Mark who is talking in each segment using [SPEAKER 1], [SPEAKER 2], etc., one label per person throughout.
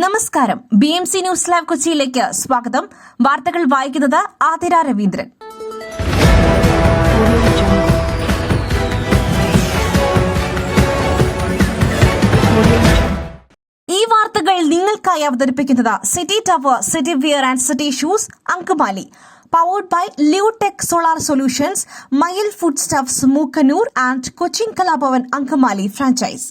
[SPEAKER 1] നമസ്കാരം. BMC news live കൊച്ചിയിലേക്ക് സ്വാഗതം. വാർത്തകൾ വായിക്കുന്നത് ആതിര രവീന്ദ്രൻ. ഈ വാർത്തകൾ നിങ്ങൾക്കായി അവതരിപ്പിക്കുന്നത് city tower, city wear and city shoes, Angamaly. Powered by Liutech Solar Solutions, Mayil Foodstuffs, Mookanur and Cochin Kalabavan Ankamali franchise.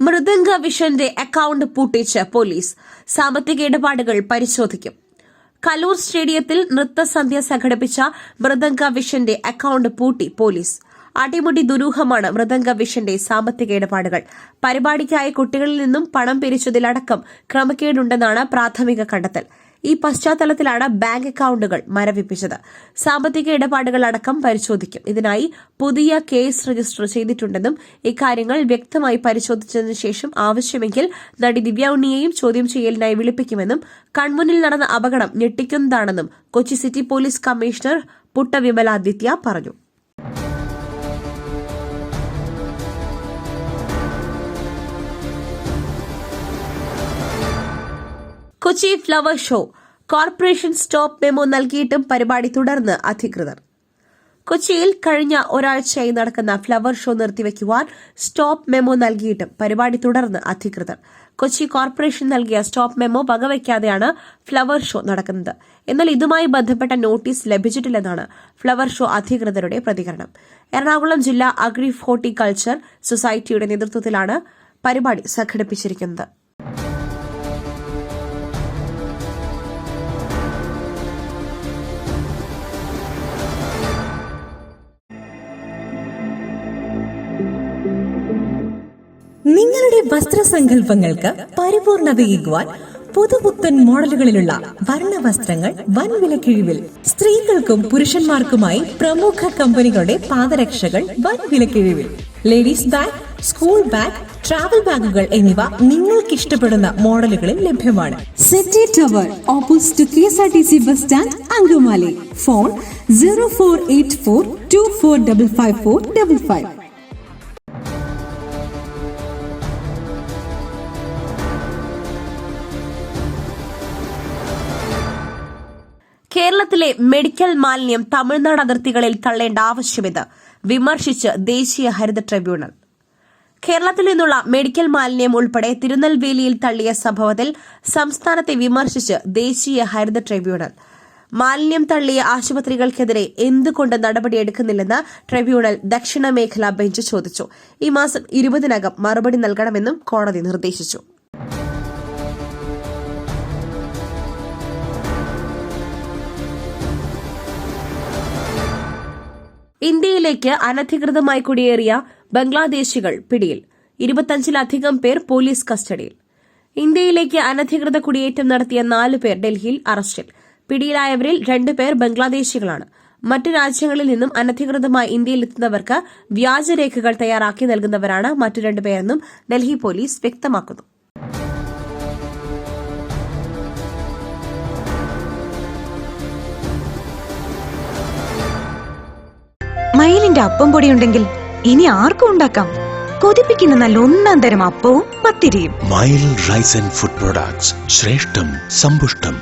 [SPEAKER 1] Mridanga വിഷന്റെ അക്കൌണ്ട് പൂട്ടിച്ച് പോലീസ്. സാമ്പത്തിക ഇടപാടുകൾ പരിശോധിക്കും. കലൂർ സ്റ്റേഡിയത്തിൽ നൃത്തസന്ധ്യ സംഘടിപ്പിച്ച മൃദംഗ വിഷന്റെ അക്കൌണ്ട് പൂട്ടി പോലീസ്. അടിമുടി ദുരൂഹമാണ് മൃദംഗ വിഷന്റെ സാമ്പത്തിക ഇടപാടുകൾ. പരിപാടിക്കായി കുട്ടികളിൽ നിന്നും പണം പിരിച്ചതിലടക്കം ക്രമക്കേടുണ്ടെന്നാണ് പ്രാഥമിക കണ്ടെത്തൽ. ഈ പശ്ചാത്തലത്തിലാണ് ബാങ്ക് അക്കൌണ്ടുകൾ മരവിപ്പിച്ചത്. സാമ്പത്തിക ഇടപാടുകൾ അടക്കം പരിശോധിക്കും. ഇതിനായി പുതിയ കേസ് രജിസ്റ്റർ ചെയ്തിട്ടുണ്ടെന്നും ഇക്കാര്യങ്ങൾ വ്യക്തമായി പരിശോധിച്ചതിനു ശേഷം ആവശ്യമെങ്കിൽ നടി ദിവ്യ ഉണ്ണിയെയും ചോദ്യം ചെയ്യലിനായി വിളിപ്പിക്കുമെന്നും കൺമുന്നിൽ നടന്ന അപകടം ഞെട്ടിക്കുന്നതാണെന്നും Kochi city police commissioner Putta Vimaladitya പറഞ്ഞു. Kochi flower show. Corporation stop memo നൽകിയിട്ടും പരിപാടി തുടർന്ന് അധികൃതർ. കൊച്ചിയിൽ കഴിഞ്ഞ ഒരാഴ്ചയായി നടക്കുന്ന ഫ്ലവർ ഷോ നിർത്തിവെക്കുവാൻ സ്റ്റോപ്പ് മെമ്മോ നൽകിയിട്ടും പരിപാടി തുടർന്ന് അധികൃതർ. കൊച്ചി കോർപ്പറേഷൻ നൽകിയ സ്റ്റോപ്പ് മെമ്മോ വകവയ്ക്കാതെയാണ് ഫ്ലവർ ഷോ നടക്കുന്നത്. എന്നാൽ ഇതുമായി ബന്ധപ്പെട്ട നോട്ടീസ് ലഭിച്ചിട്ടില്ലെന്നാണ് ഫ്ലവർ ഷോ അധികൃതരുടെ പ്രതികരണം. എറണാകുളം ജില്ലാ അഗ്രി ഹോർട്ടിക്കൾച്ചർ സൊസൈറ്റിയുടെ നേതൃത്വത്തിലാണ് പരിപാടി സംഘടിപ്പിച്ചിരിക്കുന്നത്.
[SPEAKER 2] നിങ്ങളുടെ വസ്ത്രസങ്കല്പങ്ങൾക്ക് പരിപൂർണതയേകുവാൻ പുതുപുത്തൻ മോഡലുകളിലുള്ള വർണ്ണവസ്ത്രങ്ങൾ വൻ വിലക്കിഴിവിൽ. സ്ത്രീകൾക്കും പുരുഷന്മാർക്കുമായി പ്രമുഖ കമ്പനികളുടെ പാദരക്ഷകൾ വൻ വിലക്കിഴിവിൽ. Ladies bag, school bag, travel ബാഗുകൾ എന്നിവ നിങ്ങൾക്ക് ഇഷ്ടപ്പെടുന്ന മോഡലുകളിൽ ലഭ്യമാണ്.
[SPEAKER 3] City tower, opposite KSRTC bus stand, Angamaly. Phone 0484245555.
[SPEAKER 1] കേരളത്തിലെ മെഡിക്കൽ മാലിന്യം തമിഴ്നാട് അതിർത്തികളിൽ തള്ളേണ്ട ആവശ്യമിത് വിമർശിച്ച് ദേശീയ ഹരിത ട്രിബ്യൂണൽ. കേരളത്തിൽ നിന്നുള്ള മെഡിക്കൽ മാലിന്യം ഉൾപ്പെടെ തിരുനെൽവേലിയിൽ തള്ളിയ സംഭവത്തിൽ സംസ്ഥാനത്തെ വിമർശിച്ച് ദേശീയ ഹരിത ട്രിബ്യൂണൽ. മാലിന്യം തള്ളിയ ആശുപത്രികൾക്കെതിരെ എന്തുകൊണ്ട് നടപടിയെടുക്കുന്നില്ലെന്ന് ട്രിബ്യൂണൽ ദക്ഷിണ മേഖലാ ബെഞ്ച് ചോദിച്ചു. ഈ മാസം 20-നകം മറുപടി നൽകണമെന്നും കോടതി നിർദ്ദേശിച്ചു. ഇന്ത്യയിലേക്ക് അനധികൃതമായി കുടിയേറിയ ബംഗ്ലാദേശികൾ പിടിയിൽ. 25-ലധികം പേർ പോലീസ് കസ്റ്റഡിയിൽ. ഇന്ത്യയിലേക്ക് അനധികൃത കുടിയേറ്റം നടത്തിയ 4 പേർ ഡൽഹിയിൽ അറസ്റ്റിൽ. പിടിയിലായവരിൽ 2 പേർ ബംഗ്ലാദേശികളാണ്. മറ്റു രാജ്യങ്ങളിൽ നിന്നും അനധികൃതമായി ഇന്ത്യയിലെത്തുന്നവർക്ക് വ്യാജരേഖകൾ തയ്യാറാക്കി നൽകുന്നവരാണ് മറ്റു 2 പേരെന്നും ഡൽഹി പോലീസ് വ്യക്തമാക്കുന്നു.
[SPEAKER 4] മയിലിന്റെ അപ്പം പൊടിയുണ്ടെങ്കിൽ ഇനി ആർക്കും ഉണ്ടാക്കാം. കൊതിപ്പിക്കുന്ന നല്ല ഒന്നാം തരം അപ്പവും പത്തിരിയും.
[SPEAKER 5] മയിൽ റൈസ് ആൻഡ് ഫുഡ് പ്രൊഡക്ട്സ്, ശ്രേഷ്ഠം സമ്പുഷ്ടം.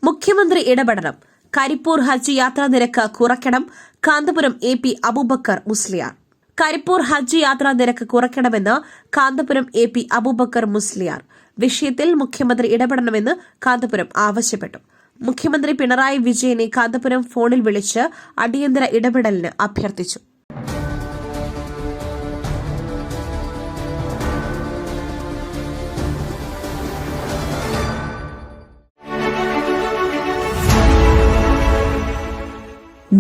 [SPEAKER 1] മുഖ്യമന്ത്രി ഇടപെടണം. കരിപ്പൂർ ഹജ്ജ് യാത്രാ നിരക്ക് കുറയ്ക്കണം. കാന്തപുരം AP അബൂബക്കർ മുസ്ലിയാർ. കരിപ്പൂർ ഹജ്ജ് യാത്രാ നിരക്ക് കുറയ്ക്കണമെന്ന് കാന്തപുരം AP അബൂബക്കർ മുസ്ലിയാർ. വിഷയത്തിൽ മുഖ്യമന്ത്രി ഇടപെടണമെന്ന് കാന്തപുരം ആവശ്യപ്പെട്ടു. മുഖ്യമന്ത്രി പിണറായി വിജയനെ കാന്തപുരം ഫോണിൽ വിളിച്ച് അടിയന്തര ഇടപെടലിന് അഭ്യർത്ഥിച്ചു.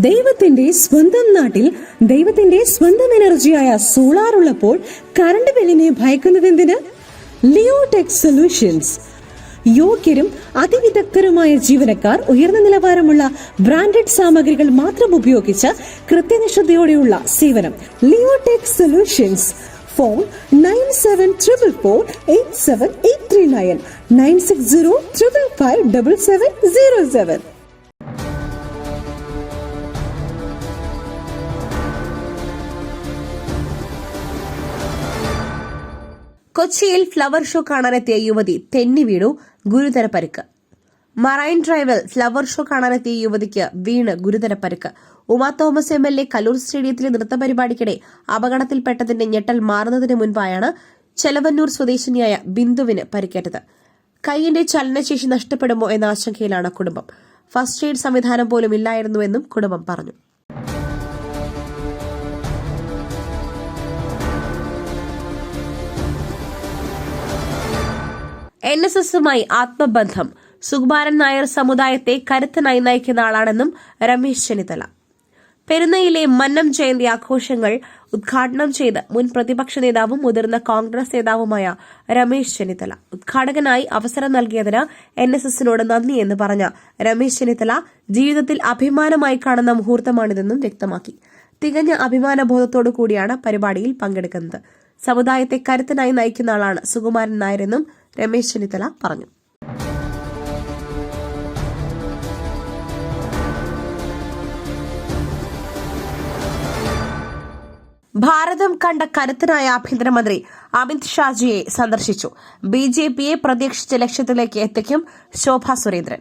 [SPEAKER 3] ദൈവത്തിന്റെ സ്വന്തം നാട്ടിൽ ദൈവത്തിന്റെ സ്വന്തം എനർജിയായ സോളാർ ഉള്ളപ്പോൾ കറണ്ട് ബില്ലിനെ ഭയക്കുന്നതെന്തിന്? Leotech solutions.
[SPEAKER 2] യോഗ്യരും അതിവിദഗ്ധരുമായ ജീവനക്കാർ ഉയർന്ന നിലവാരമുള്ള ബ്രാൻഡഡ് സാമഗ്രികൾ മാത്രം ഉപയോഗിച്ച് കൃത്യനിഷ്ഠതയോടെയുള്ള സേവനം. Leotech solutions. ഫോൺ 9744487839 9605557707.
[SPEAKER 1] കൊച്ചിയിൽ ഫ്ലവർ ഷോ കാണാനെത്തിയ യുവതി തെന്നി വീണു, ഗുരുതര പരിക്ക്. മറൈൻ ഡ്രൈവിൽ ഫ്ലവർ ഷോ കാണാനെത്തിയ യുവതിക്ക് വീണ് ഗുരുതര പരിക്ക്. ഉമാ തോമസ് MLA കലൂർ സ്റ്റേഡിയത്തിലെ നൃത്തപരിപാടിക്കിടെ അപകടത്തിൽപ്പെട്ടതിന്റെ ഞെട്ടൽ മാറുന്നതിന് മുൻപായാണ് ചെലവന്നൂർ സ്വദേശിനിയായ ബിന്ദുവിന് പരിക്കേറ്റത്. കൈയിന്റെ ചലനശേഷി നഷ്ടപ്പെടുമോ എന്ന ആശങ്കയിലാണ് കുടുംബം. ഫസ്റ്റ് എയ്ഡ് സംവിധാനം പോലും ഇല്ലായിരുന്നുവെന്നും കുടുംബം പറഞ്ഞു. NSSുമായി ആത്മബന്ധം. സുകുമാരൻ നായർ സമുദായത്തെ കരുത്തനായി നയിക്കുന്ന ആളാണെന്നും രമേശ് ചെന്നിത്തല. പെരുന്നയിലെ മന്നം ജയന്തി ആഘോഷങ്ങൾ ഉദ്ഘാടനം ചെയ്ത് മുൻ പ്രതിപക്ഷ നേതാവും മുതിർന്ന കോൺഗ്രസ് നേതാവുമായ രമേശ് ചെന്നിത്തല ഉദ്ഘാടകനായി അവസരം നൽകിയതിന് NSSനോട് നന്ദിയെന്ന് പറഞ്ഞ രമേശ് ചെന്നിത്തല ജീവിതത്തിൽ അഭിമാനമായി കാണുന്ന മുഹൂർത്തമാണിതെന്നും വ്യക്തമാക്കി. തികഞ്ഞ അഭിമാനബോധത്തോടു കൂടിയാണ് പരിപാടിയിൽ പങ്കെടുക്കുന്നത്. സമുദായത്തെ കരുത്തനായി നയിക്കുന്ന ആളാണ് സുകുമാരൻ നായരെന്നും രമേശ് ചെന്നിത്തല പറഞ്ഞു. ഭാരതം കണ്ട കരുത്തനായ ആഭ്യന്തരമന്ത്രി അമിത് ഷാജിയെ സന്ദർശിച്ചു. BJPയെ പ്രതീക്ഷിച്ച ലക്ഷ്യത്തിലേക്ക് എത്തിക്കും ശോഭാ സുരേന്ദ്രൻ.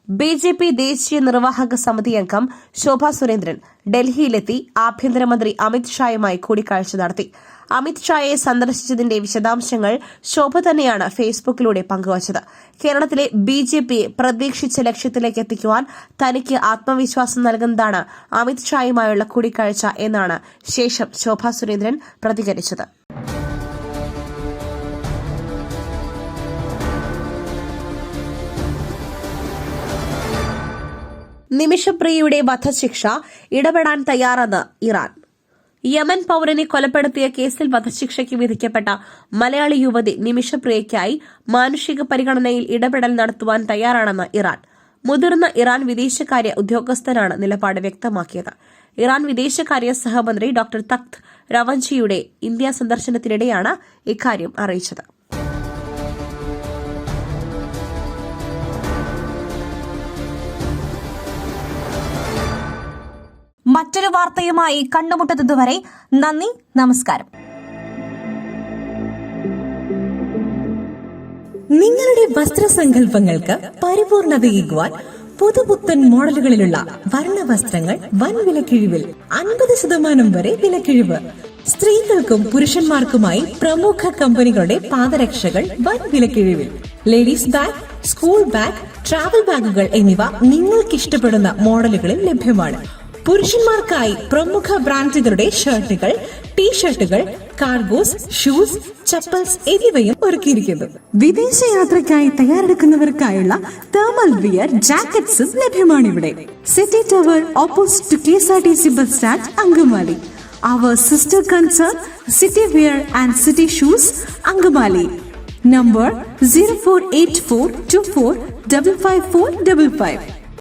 [SPEAKER 1] BJP ദേശീയ നിർവാഹക സമിതി അംഗം ശോഭാ സുരേന്ദ്രൻ ഡൽഹിയിലെത്തി ആഭ്യന്തരമന്ത്രി അമിത് ഷായുമായി കൂടിക്കാഴ്ച നടത്തി. അമിത് ഷായെ സന്ദർശിച്ചതിന്റെ വിശദാംശങ്ങൾ ശോഭ തന്നെയാണ് ഫേസ്ബുക്കിലൂടെ പങ്കുവച്ചത്. കേരളത്തിലെ BJPയെ പ്രതീക്ഷിച്ച ലക്ഷ്യത്തിലേക്ക് എത്തിക്കുവാൻ തനിക്ക് ആത്മവിശ്വാസം നൽകുന്നതാണ് അമിത് ഷായുമായുള്ള കൂടിക്കാഴ്ച എന്നാണ് ശേഷം ശോഭാ സുരേന്ദ്രൻ പ്രതികരിച്ചത്. നിമിഷപ്രിയയുടെ വധശിക്ഷ ഇടപെടാൻ തയ്യാറെന്ന് ഇറാൻ. യമൻ പൌരനെ കൊലപ്പെടുത്തിയ കേസിൽ വധശിക്ഷയ്ക്ക് വിധിക്കപ്പെട്ട മലയാളി യുവതി നിമിഷപ്രിയയ്ക്കായി മാനുഷിക പരിഗണനയിൽ ഇടപെടൽ നടത്തുവാൻ തയ്യാറാണെന്ന് ഇറാൻ. മുതിർന്ന ഇറാൻ വിദേശകാര്യ ഉദ്യോഗസ്ഥനാണ് നിലപാട് വ്യക്തമാക്കിയത്. ഇറാൻ വിദേശകാര്യ സഹമന്ത്രി ഡോക്ടർ തഖ്ത് റവഞ്ചിയുടെ ഇന്ത്യ സന്ദർശനത്തിനിടെയാണ് ഇക്കാര്യം അറിയിച്ചത്.
[SPEAKER 6] മറ്റൊരു വാർത്തയുമായി കണ്ടുമുട്ടുന്നതുവരെ നന്ദി, നമസ്കാരം.
[SPEAKER 2] നിങ്ങളുടെ വസ്ത്രസങ്കല്പങ്ങൾക്ക് പരിപൂർണതയേകുവാൻ പുതുപുത്തൻ മോഡലുകളിലുള്ള വർണ്ണവസ്ത്രങ്ങൾ വൻ വിലക്കിഴിവിൽ 50% വരെ വിലക്കിഴിവ്. സ്ത്രീകൾക്കും പുരുഷന്മാർക്കുമായി പ്രമുഖ കമ്പനികളുടെ പാദരക്ഷകൾ വൻ വിലക്കിഴിവിൽ. Ladies bag, school bag, travel ബാഗുകൾ എന്നിവ നിങ്ങൾക്കിഷ്ടപ്പെടുന്ന മോഡലുകളിൽ ലഭ്യമാണ്. പുരുഷന്മാർക്കായി പ്രമുഖ ബ്രാൻഡുകളുടെ ഷർട്ടുകൾ, ടീഷർട്ടുകൾ, കാർഗോസ്, ഷൂസ്, ചപ്പൽസ് എന്നിവയും ഒരുക്കിയിരിക്കുന്നു.
[SPEAKER 3] വിദേശയാത്രയ്ക്കായി തയ്യാറെടുക്കുന്നവർക്കായുള്ള തേർമൽ വിയർ ജാക്കറ്റ്സും ലഭ്യമാണിവിടെ. City tower opposite to KSRTC bus stand, Angamaly. Our sister concern, City Wear and City Shoes, Angamali. Number 048424555455.